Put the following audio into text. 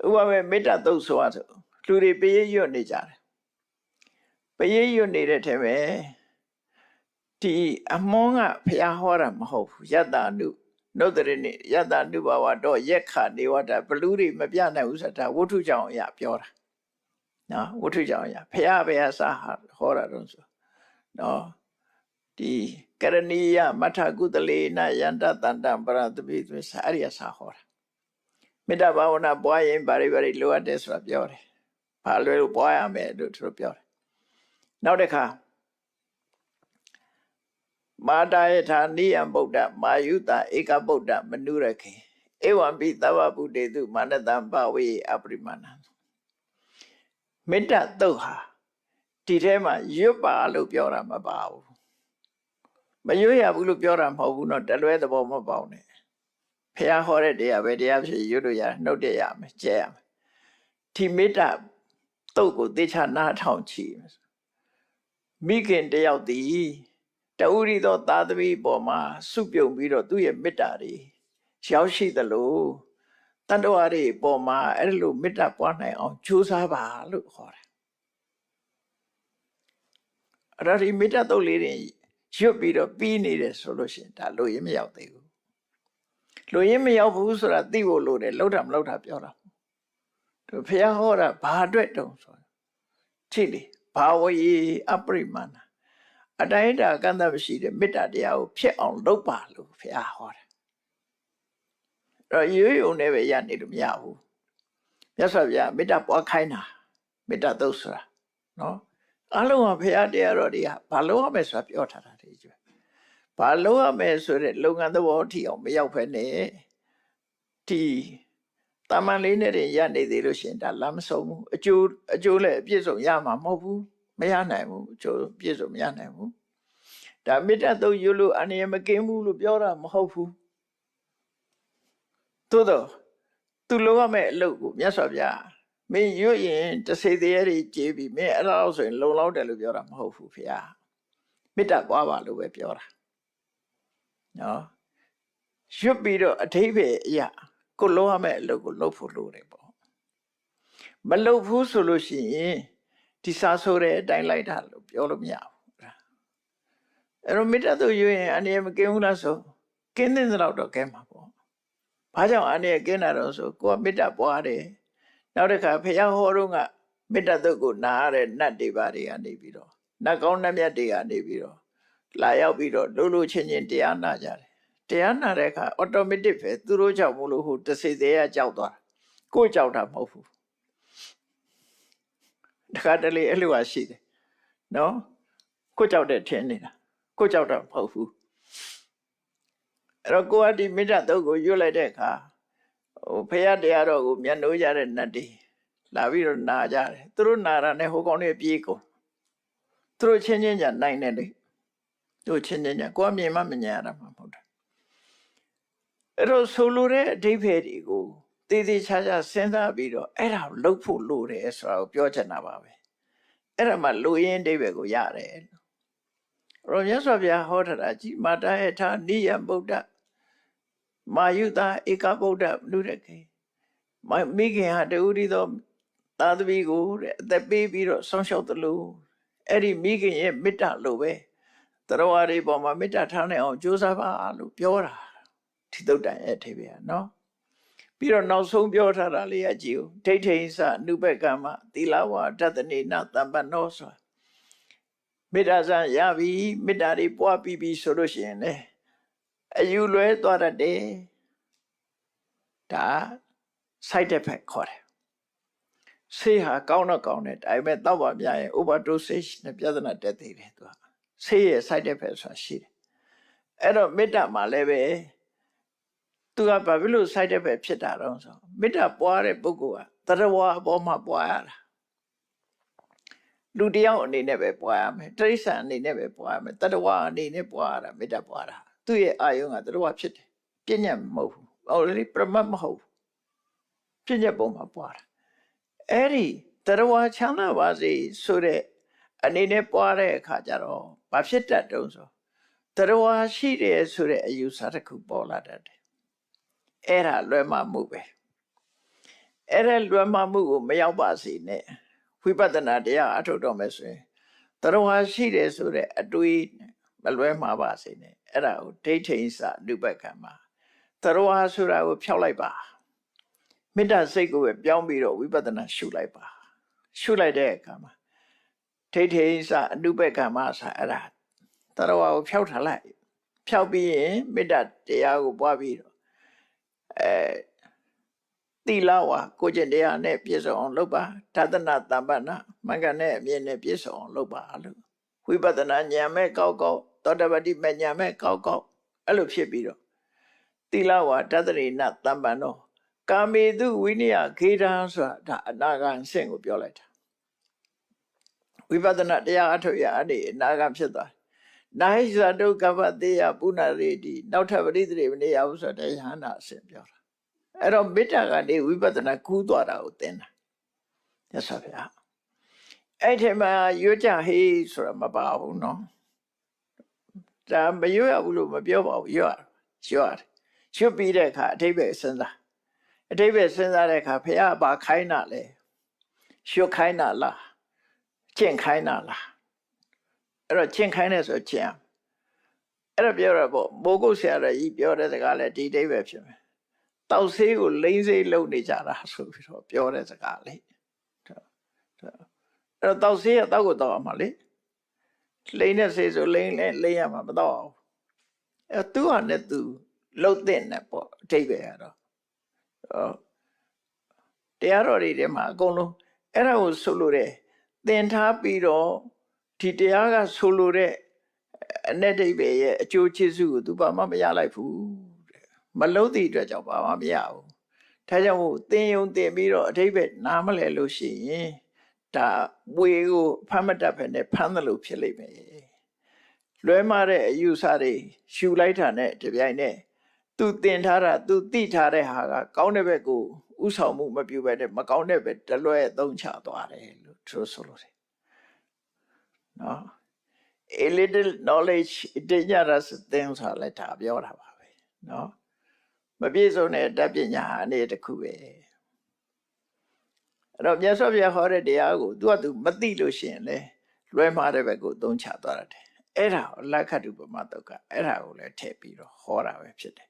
ဥပမာမေတ္တာသုတ်ဆိုရဆိုလူတွေပရိရွတ်နေကြတယ်ပရိရွတ်နေတဲ့ထဲမှာဒီအမောင်းကဘုရားဟောတာမဟုတ်ဘူးယတ္တနုနှုတ်တရနေယတ္တနုဘဝတော့ရက်ခနေဝတ္တဘလူတွေမပြနိုင်ဘူးဆိုတာဝဋ္ထုကြောင့်အရာပြောတာနော်ဝဋ္ထုကြောင့်အရာဘုရားစာဟောတာတော့ဆိုနော်ဒီကရဏီယမထကုတလေနယန္တတန္တပရတပိသစာအရိယစာဟောတာမေတ္တာဘာဝနာပွားရင်ဘာတွေလိုအပ်တယ်ဆိုတာပြောတယ်ဘာလို့ပွားရမယ်လို့သူတို့ပြောတယ်နောက်တစ်ခါမာတာယထာနိယံဗုဒ္ဓမာယုတဧကဗုဒ္ဓမနုရခေဧဝံပိသဗ္ဗဗုတေတုမာနတံပဝေအပရိမာဏံမေတ္တာသုတ်ဟာဒီထဲမှာရွတ်ပါလို့ပြောတာမပါဘူးမရွတ်ရဘူးလို့ပြောတာမဟုတ်ဘူးနော်တလွဲသဘောမပေါက်နဲ့ဘုရားဟောတဲ့တရားပဲတရားဖြစ်ရွတ်လို့ရနှုတ်တဲ့ရမယ်ကျဲရမယ်ဒီမေတ္တာသုတ်ကိုသေချာနားထောင်ကြည့်မိခင်တယောက်တည်တဥရိသောသာသမီပေါ်မှာစုပြုံပြီးတော့သူ့ရဲ့မေတ္တာတွေရောက်ရှိသလိုတန်တဝါတွေပေါ်မှာအဲ့လိုမေတ္တာပွားနိုင်အောင်ကြိုးစားပါလို့ခေါ်တယ်အဲ့ဒါဒီမေတ္တာသုတ်လေးတွေရွတ်ပြီးတော့ပြီးနေတယ်ဆိုလို့ရှိရင်ဒါလိုရင်းမရောက်သေးဘူးလိုရင်းမရောက်ဘူးဆိုတာသိဖို့လိုတယ်လောက်တာမလောက်တာပြောတာသူဘုရားဟောတာဘာအတွက်တုံးဆိုကြည့်လေဘာဝေအပရိမာဏအတိုင်းတာကန့်သတ်မရှိတဲ့မေတ္တာတရားကိုဖြစ်အောင်လုပ်ပါလို့ဘုရားဟောတယ်အဲ့ရိုးရုံနဲ့ပဲရနေလို့မရဘူးမြတ်စွာဘုရားမေတ္တာပွားခိုင်းတာမေတ္တာသုတ်ဆိုတာနော်အလုံးကဘုရားတရားတော်တွေကဘာလို့ရမယ်ဆိုတာပြောထားတာဒီကျွဘာလို့ရမယ်ဆိုတဲ့လုပ်ငန်းသဘောထီအောင်မရောက်ဖ ೇನೆ ဒီတာမန်လေးနဲ့တင်ရနေသေးလို့ရှိရင်ဒါလမ်းမဆုံးဘူးအကျိုးလည်းအပြည့်စုံရမှာမဟုတ်ဘူးမရနိုင်ဘူးအကျိုးပြည့်စုံမရနိုင်ဘူးဒါမေတ္တာသုတ်ရွတ်လို့အန္တရာယ်မကင်းဘူးလို့ပြောတာမဟုတ်ဘူးသို့တော့သူလုပ်ရမယ့်အလုပ်ကိုမြတ်စွာဘုရားမင်းရွတ်ရင်တစေသေးရည်ကြေးပြီးမင်းအဲ့ဒါလို့ဆိုရင်လုံလောက်တယ်လို့ပြောတာမဟုတ်ဘူးဖေဟာမေတ္တာပွားပါလို့ပဲပြောတာနော်ရွတ်ပြီးတော့အထိပ္ပယ်အရာကိုလုပ်ရမယ့်အလုပ်ကိုလုပ်ဖို့လိုတယ်ပေါ့မလုပ်ဘူးဆိုလို့ရှိရင်ဒီစာဆိုတဲ့အတိုင်းလိုက်တာလို့ပြောလို့မရဘူးအဲ့တော့မေတ္တာသုတ်ရွတ်ရင်အနေမကင်းဘူးလားဆိုကင်းတဲ့လောက်တော့ကဲမှာပေါ့ဘာကြောင့်အနေကင်းတာတော့ဆိုကိုကမေတ္တာပွားတယ်နောက်တစ်ခါဘုရားဟောတော့ကမေတ္တာသုတ်ကိုနားရတဲ့နတ်တွေပါတွေကနေပြီးတော့နတ်ကောင်းနတ်မြတ်တွေကနေပြီးတော့လာရောက်ပြီးတော့လှချင်းချင်းတရားနာကြတယ်တရားနာတဲ့အခါ automatic ပဲသူတို့ကြောင့်မလို့ဟိုတစေသေးရကြောက်သွားကိုကြောက်တာမဟုတ်ဘူးတခါတလေအဲ့လိုပါရှိတယ်နော်ကိုကြောက်တဲ့ထင်နေတာကိုကြောက်တာမဟုတ်ဘူးအဲ့တော့ကိုကဒီမေတ္တာသုတ်ကိုရွတ်လိုက်တဲ့အခါဘုရားတရားတော်ကိုမျက်နှိုးကြတဲ့နတ်တွေလာပြီးတော့နာကြတယ်သူတို့နာတာနဲ့ဟိုကောင်တွေပြေးကုန်သူတို့ချင်းချင်းညာနိုင်တယ်လေသူချင်းချင်းညာကိုကမြင်မှမညာရတာမှမဟုတ်တာအဲ့တော့ဆိုလိုတဲ့အဓိပ္ပာယ်တွေကိုတည်တည်ချာချာစဉ်းစားပြီးတော့အဲ့ဒါကိုလုပ်ဖို့လိုတယ်ဆိုတာကိုပြောချင်တာပါပဲအဲ့ဒါမှလူရင်းအဓိပ္ပာယ်ကိုရတယ်ရောမြတ်စွာဘုရားဟောထားတာကြည်မာတာယထာနိယံဗုဒ္ဓမာယုတဧကဗုဒ္ဓနုရခေမိခင်ဟာတူရီသောသာသမီကိုတဲ့အသက်ပေးပြီးတော့ဆောင်းလျှောက်သလိုအဲ့ဒီမိခင်ရဲ့မေတ္တာလိုပဲတရားဝါတွေပေါ်မှာမေတ္တာထားနိုင်အောင်ကြိုးစားပါလို့ပြောတာဒီသုတ်တန်ရဲ့အထည်ပဲနော်ပြီးတော့နောက်ဆုံးပြောထားတာလေးကကြည့်ဦးဒိဋ္ဌိဉ္စအနုပကမ္မသီလဝါဒတနေနတမ္ပနောဆိုမေတ္တာစံရပြီမေတ္တာတွေပွားပြီးဆိုလို့ရှိရင်လေအယူလွဲသွားတတ်တယ်ဒါ side effect ခေါ်တယ်ဆေးဟာကောင်းတော့ကောင်းတယ်ဒါပေမဲ့တောက်ပါပြရင် overdosage နဲ့ပြဿနာတက်သေးတယ်သူကဆေးရဲ့ side effect ဆိုတာရှိတယ်အဲ့တော့မေတ္တာမှာလည်းပဲသူကဘာဖြစ်လို့ side effect ဖြစ်တာတော့ဆိုမေတ္တာပွားတဲ့ပုဂ္ဂိုလ်ကတရဝါအပေါ်မှာပွားရတာလူတယောက်အနေနဲ့ပဲပွားရမယ်တိရစ္ဆာန်အနေနဲ့ပဲပွားရမယ်တရဝါအနေနဲ့ပွားရတာမေတ္တာပွားတာသူ့ရဲ့အာယုံကတရဝါဖြစ်တယ်ပြည့်ညတ်မဟုတ်ဘူးဟောလေပရမတ်မဟုတ်ဘူးပြည့်ညတ်ပုံမှာပွားတာအဲ့ဒီတရဝါချမ်းသာပါစေဆိုတဲ့အနေနဲ့ပွားတဲ့အခါကျတော့ဘာဖြစ်တတ်တုံးဆိုတရဝါရှိတယ်ဆိုတဲ့အယူဆတစ်ခုပေါ်လာတတ်တယ်အဲ့ဒါလွဲမှာမှုပဲ အဲ့ဒါလွယ်မှာမှုကိုမရောက်ပါစေနဲ့ဝိပဿနာတရားအထုတ်တော့မယ်ဆိုရင်တရဝါရှိတယ်ဆိုတဲ့အတွေးမလွဲမှာပါစေနဲ့အဲ့ဒါကိုဒိဋ္ဌိစအနုပက္ခမှာတရဝါဆိုတာကိုဖျောက်လိုက်ပါမေတ္တာစိတ်ကိုပဲပြောင်းပြီးတော့ဝိပဿနာရှုလိုက်ပါရှုလိုက်တဲ့အခါမှာဒိဋ္ဌိစအနုပက္ခမှာဆိုအဲ့ဒါတရဝါကိုဖျောက်ထားလိုက်ဖျောက်ပြီးရင်မေတ္တာတရားကိုပွားပြီးတော့သီလဝါကိုကျင့်တရားနဲ့ပြည့်စုံအောင်လုပ်ပါဒါသနာတမ္ပနာမင်္ဂနဲ့အမြင့်နဲ့ပြည့်စုံအောင်လုပ်ပါလို့ဝိပဿနာဉာဏ်မဲ့ကောက်ကောက်သောတပတိမဉာဏ်မဲ့ကောက်ကောက်အဲ့လိုဖြစ်ပြီးတော့သီလဝါတတ္တရိနတမ္ပနောကာမေတုဝိနည်းခေတံဆိုတာဒါအနာဂံအဆင့်ကိုပြောလိုက်တာဝိပဿနာတရားအထုတ်ရအဲ့ဒီအနာဂံဖြစ်သွားနာဟိဇတုကပ္ပတေယပုဏ္ဏရေတိနောက်ထပ်ပရိသေမနေရဘူးဆိုတဲ့ယဟနာအဆင့်ပြောတာအဲ့တော့မေတ္တာကနေဝိပဿနာကူးသွားတာကိုသင်တာမြတ်စွာဘုရားအဲ့ဒီမှာရွတ်ကြဟေးဆိုတာမပါဘူးနော်ဒါမရွတ်ရဘူးလို့မပြောပါဘူးရွတ်ပြီးတဲ့အခါအဓိပ္ပာယ်စဉ်းစားတဲ့အခါဘုရားဘာခိုင်းတာလဲရွတ်ခိုင်းတာလားကျင့်ခိုင်းတာလားအဲ့တော့ကျင့်ခိုင်းတယ်ဆိုကျင့်အဲ့တော့ပြောရပေါ့မိုးကုတ်ဆရာကြီးပြောတဲ့စကားလဲဒီအဓိပ္ပာယ်ဖြစ်မယ်တောက်ဆေးကိုလိမ့်ဆေးလုပ်နေကြတာဆိုပြီးတော့ပြောတဲ့စကားလေအဲ့တော့တောက်ဆေးကတောက်ကိုတောက်အောင်ပါလေလိမ့်တဲ့ဆေးဆိုလိမ့်ရမှာမတော့အောင်အဲ့သူဟာနဲ့သူလှုပ်တဲ့နဲ့ပေါ့အဓိပ္ပာယ်ကတော့တရားတော်တွေထဲမှာအကုန်လုံးအဲ့ဒါကိုဆိုလိုတယ်သင်ထားပြီးတော့ဒီတရားကဆိုလိုတဲ့အ내အဓိပ္ပာယ်ရဲ့အကျိုးကျေးဇူးကိုသူဘာမှမရလိုက်ဘူးမလုံးသည့်အတွက်ကြောင့်ဘာမှမရဘူးဒါကြောင့်မို့သင်ယုံသင်ပြီးတော့အဓိပ္ပာယ်နားမလဲလို့ရှိရင်ဒါဝေကိုဖမ်းမတတ်ပဲနဲ့ဖမ်းတယ်လို့ဖြစ်လိမ့်မယ်လွဲမှားတဲ့အယူဆတွေရှူလိုက်တာနဲ့တပြိုင်နက်သူသင်ထားတာသူသိထားတဲ့ဟာကကောင်းတဲ့ဘက်ကိုဥဆောင်မှုမပြုဘဲနဲ့မကောင်းတဲ့ဘက်တလွဲသုံးချသွားတယ်လို့သူဆိုလို့တယ်နော် a little knowledge dangerous things ဆိုလည်းဒါပြောတာပါပဲနော်မပြည့်စုံတဲ့တတ်ပညာအနေတစ်ခုပဲအဲ့တော့မြတ်စွာဘုရားဟောတဲ့တရားကိုသူကသူမသိလို့ရှိရင်လေလွဲမှားတဲ့ဘက်ကိုသုံးချသွားတယ်အဲ့ဒါကိုလက္ခဏုပမတုတ်ကအဲ့ဒါကိုလည်းထည့်ပြီးတော့ဟောတာပဲဖြစ်တယ်